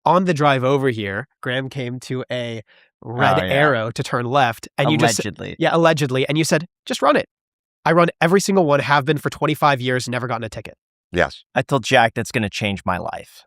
on the drive over here, Graham came to a red arrow to turn left. And allegedly. Allegedly. And you said, just run it. I run every single one, have been for 25 years, never gotten a ticket. Yes. I told Jack that's going to change my life.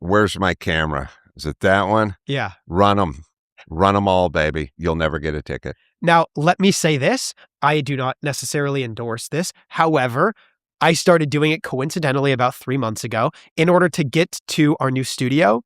Where's my camera? Is it that one? Yeah. Run them. Run them all, baby. You'll never get a ticket. Now, let me say this. I do not necessarily endorse this. However, I started doing it coincidentally about 3 months ago. In order to get to our new studio,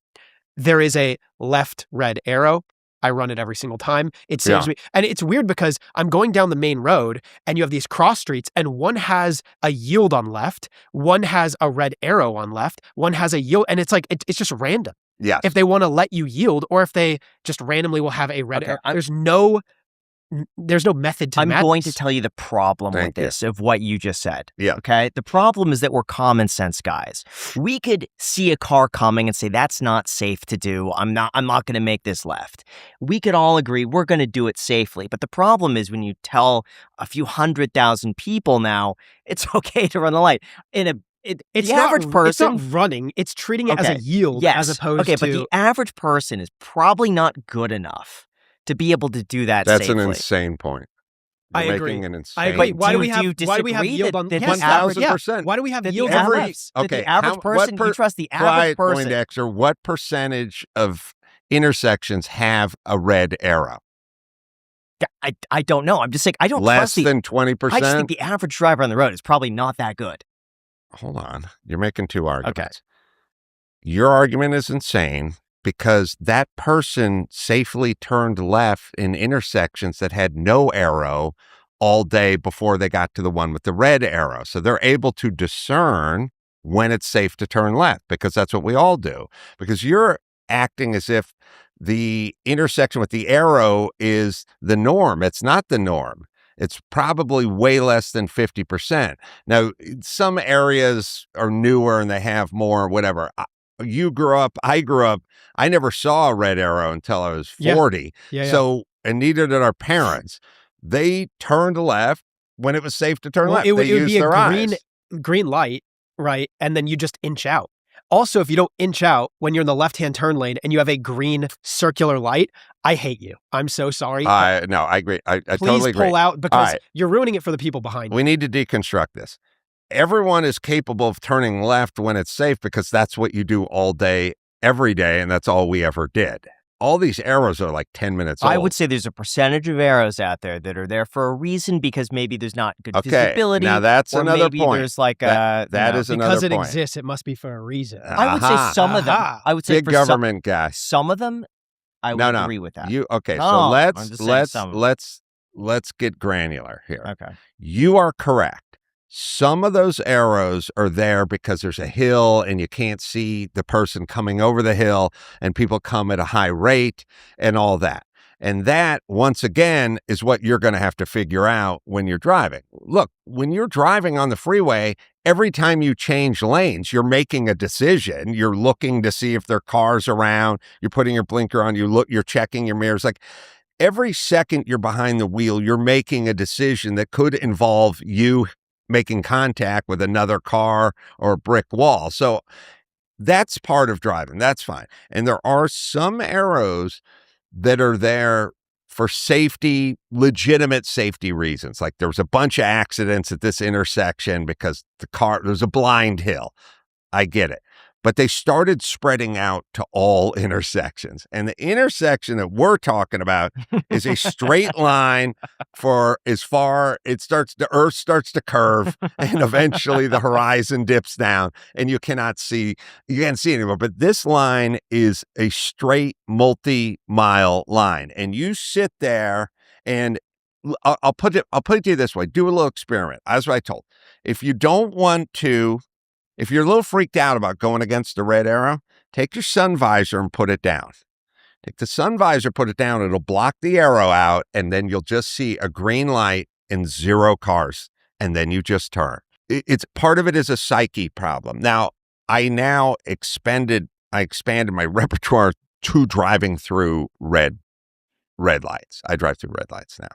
there is a left red arrow. I run it every single time. It saves me. And it's weird because I'm going down the main road and you have these cross streets and one has a yield on left, one has a red arrow on left, one has a yield. And it's like, it's just random. Yes. If they want to let you yield or if they just randomly will have a red arrow. There's no method to I'm madness. going to tell you the problem with this of what you just said. Yeah. Okay. The problem is that we're common sense guys. We could see a car coming and say, that's not safe to do. I'm not going to make this left. We could all agree we're going to do it safely. But the problem is when you tell a few 100,000 people now, it's okay to run the light. It's the average person. It's not running. It's treating it as a yield as opposed to. Okay, but the average person is probably not good enough to be able to do that That's safely. an insane point. I You're agree. making an insane I agree. Why do we have yield on 1,000%? Why do we have yield on the average person? You trust the average person? Poindexter, what percentage of intersections have a red arrow? I don't know. I'm just saying I don't less trust than 20%. I just think the average driver on the road is probably not that good. Hold on. You're making two arguments. Okay. Your argument is insane because that person safely turned left in intersections that had no arrow all day before they got to the one with the red arrow. So they're able to discern when it's safe to turn left because that's what we all do. Because you're acting as if the intersection with the arrow is the norm. It's not the norm. It's probably way less than 50%. Now, some areas are newer and they have more, whatever. You grew up, I grew up, I never saw a red arrow until I was 40. So, and neither did our parents. They turned left when it was safe to turn left. They used be their a green light, right? And then you just inch out. Also, if you don't inch out when you're in the left-hand turn lane and you have a green circular light, I hate you. I'm so sorry. No, I agree. I totally agree. Please pull out because you're ruining it for the people behind you. We need to deconstruct this. Everyone is capable of turning left when it's safe because that's what you do all day, every day, and that's all we ever did. All these arrows are like 10 minutes old. I would say there's a percentage of arrows out there that are there for a reason because maybe there's not good visibility. Now that's another maybe point. There's like that is another point. Because it exists, it must be for a reason. I would say some of them. I would say big government guy. Some of them, I would agree with that. So let's get granular here. Okay. You are correct. Some of those arrows are there because there's a hill and you can't see the person coming over the hill and people come at a high rate and all that. And that, once again, is what you're going to have to figure out when you're driving. Look, when you're driving on the freeway, every time you change lanes, you're making a decision. You're looking to see if there are cars around. You're putting your blinker on. You're checking your mirrors. Like every second you're behind the wheel, you're making a decision that could involve you making contact with another car or a brick wall. So that's part of driving. That's fine. And there are some arrows that are there for safety, legitimate safety reasons. Like there was a bunch of accidents at this intersection because there's a blind hill. I get it. But they started spreading out to all intersections. And the intersection that we're talking about is a straight line for as far the earth starts to curve and eventually the horizon dips down and you can't see anymore. But this line is a straight multi-mile line. And you sit there and I'll put it to you this way. Do a little experiment. As I told, if you're a little freaked out about going against the red arrow, take your sun visor and put it down. Take the sun visor, put it down. It'll block the arrow out, and then you'll just see a green light and 0 cars, and then you just turn. It's part of it is a psyche problem. Now, I expanded my repertoire to driving through red lights. I drive through red lights now.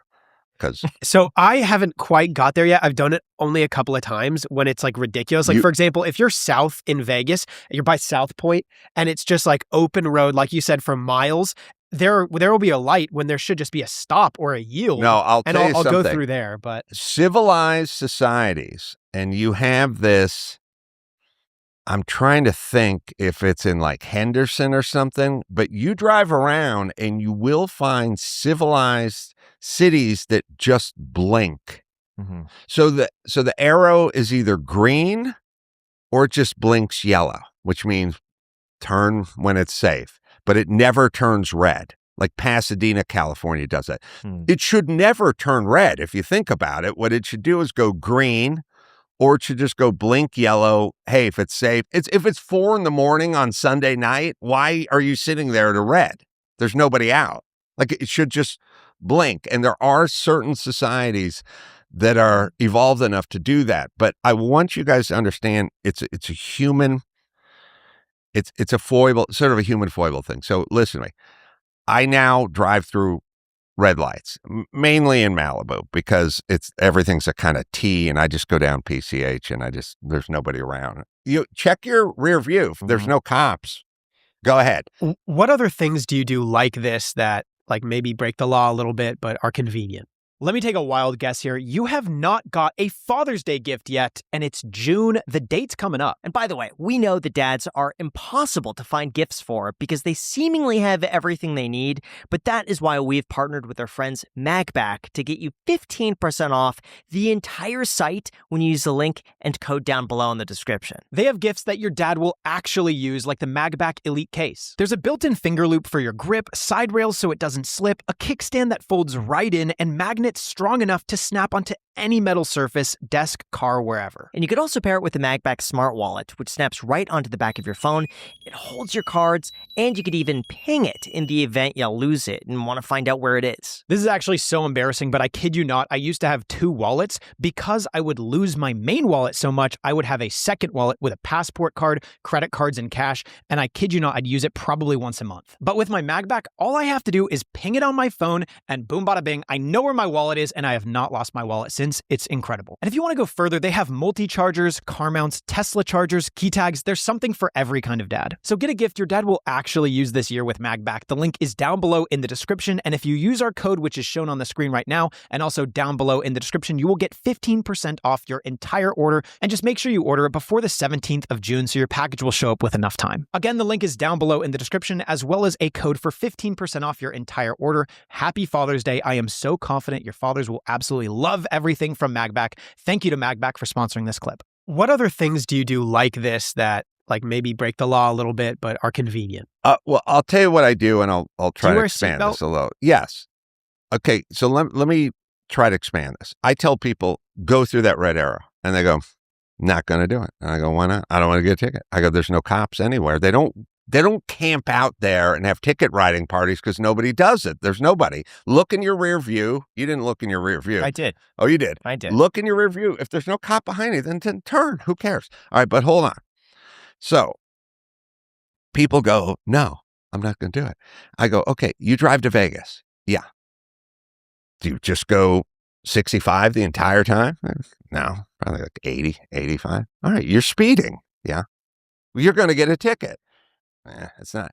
because So I haven't quite got there yet. I've done it only a couple of times when it's like ridiculous. Like, for example, if you're south in Vegas, you're by South Point, and it's just like open road, like you said, for miles, there will be a light when there should just be a stop or a yield. No, I'll tell you I'll something. go through there. But civilized societies, and you have this, I'm trying to think if it's in like Henderson or something, but you drive around and you will find civilized cities that just blink. Mm-hmm. So the arrow is either green or it just blinks yellow, which means turn when it's safe, but it never turns red. Like Pasadena, California does that. It should never turn red. If you think about it, what it should do is go green, or it should just go blink yellow. Hey, if it's safe, if it's 4 a.m. on Sunday night, why are you sitting there at a red? There's nobody out. Like, it should just blink. And there are certain societies that are evolved enough to do that. But I want you guys to understand it's a human, it's a foible, sort of a human foible thing. So listen to me. I now drive through red lights, mainly in Malibu, because everything's a kind of T, and I just go down PCH and there's nobody around. You check your rear view. If there's no cops, go ahead. what other things do you do like this that like maybe break the law a little bit but are convenient? Let me take a wild guess here. You have not got a Father's Day gift yet, and it's June. The date's coming up. And by the way, we know that dads are impossible to find gifts for because they seemingly have everything they need, but that is why we've partnered with our friends MagBack to get you 15% off the entire site when you use the link and code down below in the description. They have gifts that your dad will actually use, like the MagBack Elite case. There's a built-in finger loop for your grip, side rails so it doesn't slip, a kickstand that folds right in, and magnets strong enough to snap onto any metal surface, desk, car, wherever. And you could also pair it with the MagBack Smart Wallet, which snaps right onto the back of your phone. It holds your cards, and you could even ping it in the event you'll lose it and want to find out where it is. This is actually so embarrassing, but I kid you not, I used to have 2 wallets. Because I would lose my main wallet so much, I would have a second wallet with a passport card, credit cards, and cash, and I kid you not, I'd use it probably once a month. But with my MagBack, all I have to do is ping it on my phone, and boom bada bing, I know where my wallet is, and I have not lost my wallet since. It's incredible. And if you want to go further, they have multi-chargers, car mounts, Tesla chargers, key tags. There's something for every kind of dad. So get a gift your dad will actually use this year with MagBack. The link is down below in the description, and if you use our code, which is shown on the screen right now, and also down below in the description, you will get 15% off your entire order. And just make sure you order it before the 17th of June so your package will show up with enough time. Again, the link is down below in the description, as well as a code for 15% off your entire order. Happy Father's Day. I am so confident your fathers will absolutely love everything from MagBack. Thank you to MagBack for sponsoring this clip. What other things do you do like this that like maybe break the law a little bit but are convenient? Well, I'll tell you what I do, and I'll try to wear a expand seatbelt? this a little. Yes. Okay, so let me try to expand this. I tell people, go through that red arrow, and they go, not going to do it. And I go, why not? I don't want to get a ticket. I go, there's no cops anywhere. They don't camp out there and have ticket writing parties because nobody does it. There's nobody. Look in your rear view. You didn't look in your rear view. I did. Oh, you did? I did. Look in your rear view. If there's no cop behind you, then turn. Who cares? All right, but hold on. So people go, no, I'm not going to do it. I go, okay, you drive to Vegas. Yeah. Do you just go 65 the entire time? No, probably like 80, 85. All right, you're speeding. Yeah. You're going to get a ticket. It's not.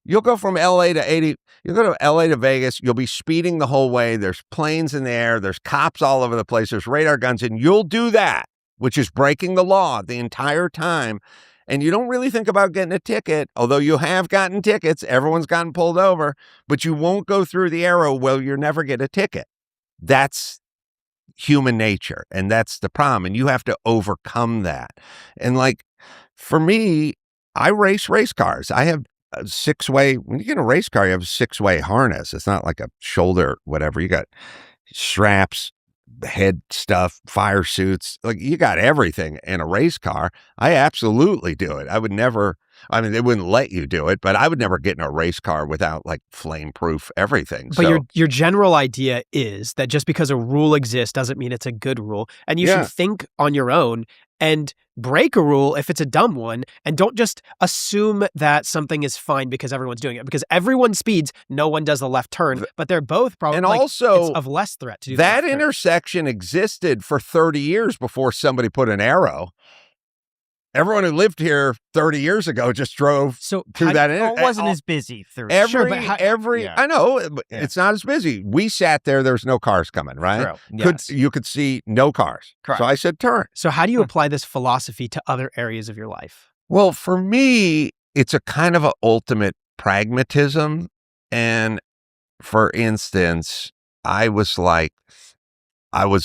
You'll go from LA to 80. You'll go to LA to Vegas. You'll be speeding the whole way. There's planes in the air. There's cops all over the place. There's radar guns. And you'll do that, which is breaking the law the entire time. And you don't really think about getting a ticket, although you have gotten tickets. Everyone's gotten pulled over, but you won't go through the arrow. Well, you'll never get a ticket. That's human nature. And that's the problem. And you have to overcome that. And like, for me, I race cars. I have a 6-way, when you get a race car, you have a 6-way harness. It's not like a shoulder, whatever. You got straps, head stuff, fire suits. Like, you got everything in a race car. I absolutely do it. I would never, I mean, they wouldn't let you do it, but I would never get in a race car without like flame-proof everything. But your general idea is that just because a rule exists doesn't mean it's a good rule. And you should think on your own and break a rule if it's a dumb one, and don't just assume that something is fine because everyone's doing it. Because everyone speeds, no one does the left turn, but they're both probably, And like, also, it's of less threat to do that the left turn. intersection existed for 30 years before somebody put an arrow. Everyone who lived here 30 years ago just drove So through that. Well, it wasn't as busy through. Every, I know, but Yeah. it's not as busy. We sat there was no cars coming, right? True. Yes. You could see no cars. Correct. So I said, turn. So how do you apply this philosophy to other areas of your life? Well, for me, it's a kind of an ultimate pragmatism. And for instance, I was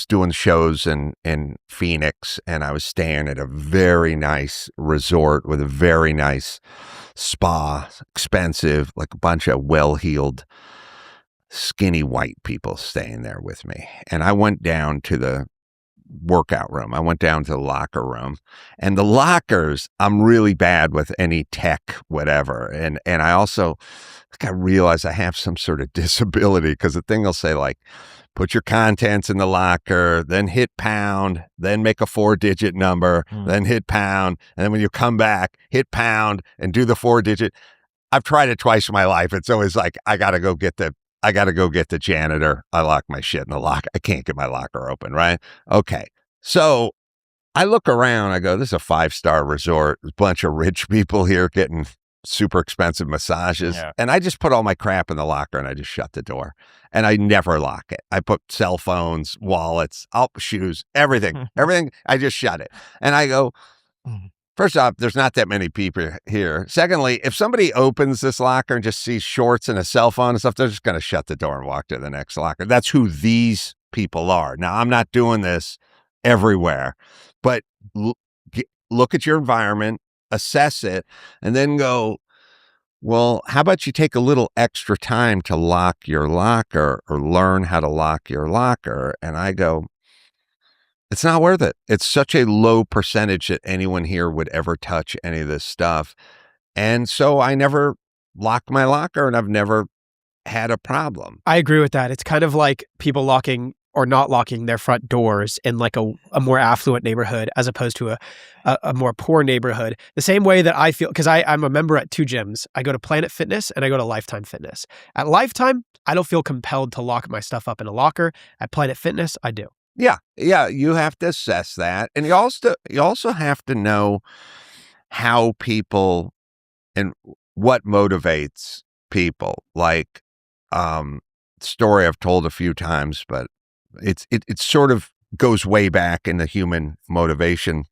doing shows in Phoenix, and I was staying at a very nice resort with a very nice spa, expensive, like a bunch of well-heeled, skinny white people staying there with me. And I went down to the workout room. I went down to the locker room, and the lockers, I'm really bad with any tech, whatever. And I also, I realize I have some sort of disability, because the thing will say, like, put your contents in the locker, then hit pound, then make a 4-digit number, then hit pound. And then when you come back, hit pound and do the 4-digit. I've tried it twice in my life. It's always like, I got to go get the janitor. I lock my shit in the locker. I can't get my locker open, right? Okay. So I look around, I go, this is a 5-star resort. There's a bunch of rich people here getting super expensive massages. Yeah. And I just put all my crap in the locker, and I just shut the door, and I never lock it. I put cell phones, wallets, shoes, everything. I just shut it. And I go, first off, there's not that many people here. Secondly, if somebody opens this locker and just sees shorts and a cell phone and stuff, they're just going to shut the door and walk to the next locker. That's who these people are. Now, I'm not doing this everywhere, but look at your environment, assess it, and then go, well, how about you take a little extra time to lock your locker or learn how to lock your locker? And I go, it's not worth it. It's such a low percentage that anyone here would ever touch any of this stuff. And so I never locked my locker, and I've never had a problem. I agree with that. It's kind of like people locking or not locking their front doors in like a more affluent neighborhood as opposed to a more poor neighborhood. The same way that I feel, because I'm a member at 2 gyms. I go to Planet Fitness and I go to Lifetime Fitness. At Lifetime, I don't feel compelled to lock my stuff up in a locker. At Planet Fitness, I do. Yeah. You have to assess that. And you also have to know how people and what motivates people. Like, story I've told a few times, but it sort of goes way back in the human motivation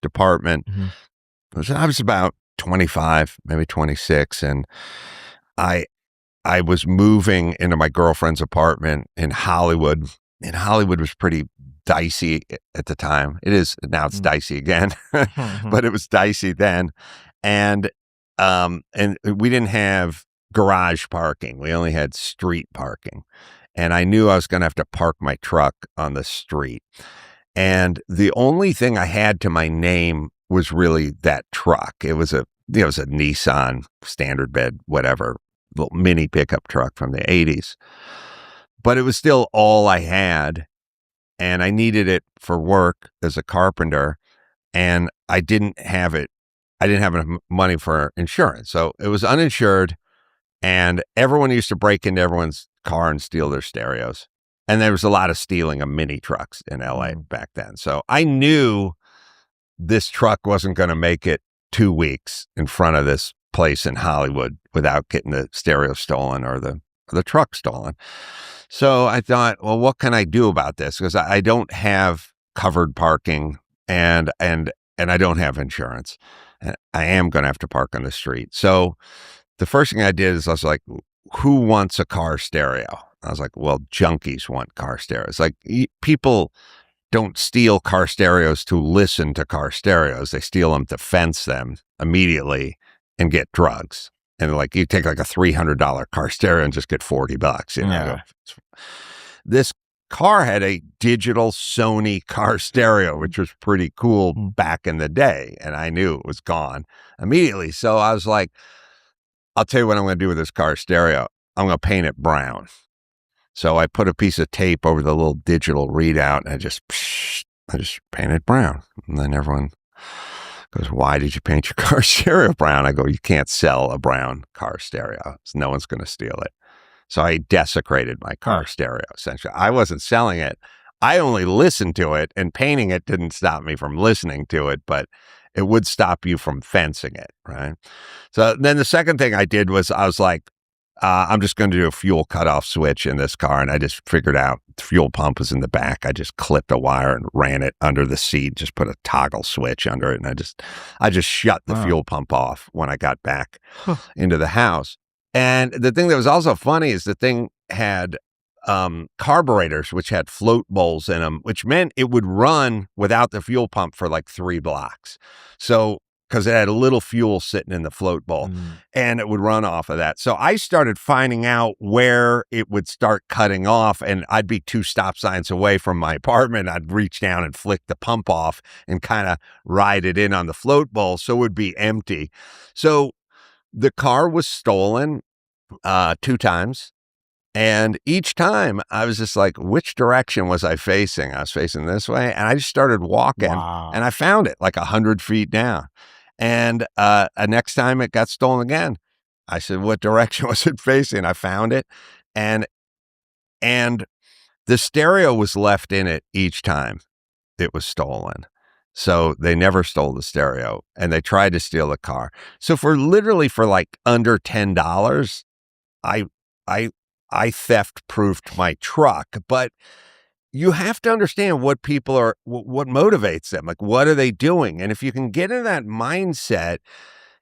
department. I was about 25, maybe 26, and I was moving into my girlfriend's apartment in Hollywood. And Hollywood was pretty dicey at the time. It is now. It's dicey again, but it was dicey then. And we didn't have garage parking. We only had street parking. And I knew I was going to have to park my truck on the street. And the only thing I had to my name was really that truck. It was a Nissan standard bed, whatever, little mini pickup truck from the 80s. But it was still all I had. And I needed it for work as a carpenter. And I didn't have it. I didn't have enough money for insurance. So it was uninsured. And everyone used to break into everyone's car and steal their stereos. And there was a lot of stealing of mini trucks in LA back then. So I knew this truck wasn't going to make it 2 weeks in front of this place in Hollywood without getting the stereo stolen or the truck stolen. So I thought, well, what can I do about this? Because I don't have covered parking and I don't have insurance. And I am going to have to park on the street. So the first thing I did is I was like, who wants a car stereo? I was like, well, junkies want car stereos. Like, people don't steal car stereos to listen to car stereos. They steal them to fence them immediately and get drugs. And like, you take like a $300 car stereo and just get $40, you know? Yeah. This car had a digital Sony car stereo, which was pretty cool back in the day. And I knew it was gone immediately. So I was like, I'll tell you what I'm going to do with this car stereo. I'm going to paint it brown. So I put a piece of tape over the little digital readout and I just I just painted brown. And then everyone goes, why did you paint your car stereo brown? I go, you can't sell a brown car stereo. So no one's going to steal it. So I desecrated my car stereo, essentially. I wasn't selling it. I only listened to it, and painting it didn't stop me from listening to it, but it would stop you from fencing it, right? So then the second thing I did was I was like, I'm just going to do a fuel cutoff switch in this car. And I just figured out the fuel pump was in the back. I just clipped a wire and ran it under the seat, just put a toggle switch under it. And I just shut the fuel pump off when I got back into the house. And the thing that was also funny is the thing had carburetors, which had float bowls in them, which meant it would run without the fuel pump for like 3 blocks. So, because it had a little fuel sitting in the float bowl and it would run off of that. So I started finding out where it would start cutting off, and I'd be 2 stop signs away from my apartment. I'd reach down and flick the pump off and kind of ride it in on the float bowl so it would be empty. So the car was stolen 2 times. And each time I was just like, which direction was I facing? I was facing this way. And I just started walking and I found it like 100 feet down. And next time it got stolen again, I said, what direction was it facing? I found it. And the stereo was left in it each time it was stolen. So they never stole the stereo, and they tried to steal the car. So for like under $10, I theft proofed my truck. But you have to understand what people are, what motivates them. Like, what are they doing? And if you can get in that mindset,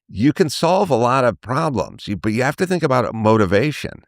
you can solve a lot of problems. But you have to think about motivation.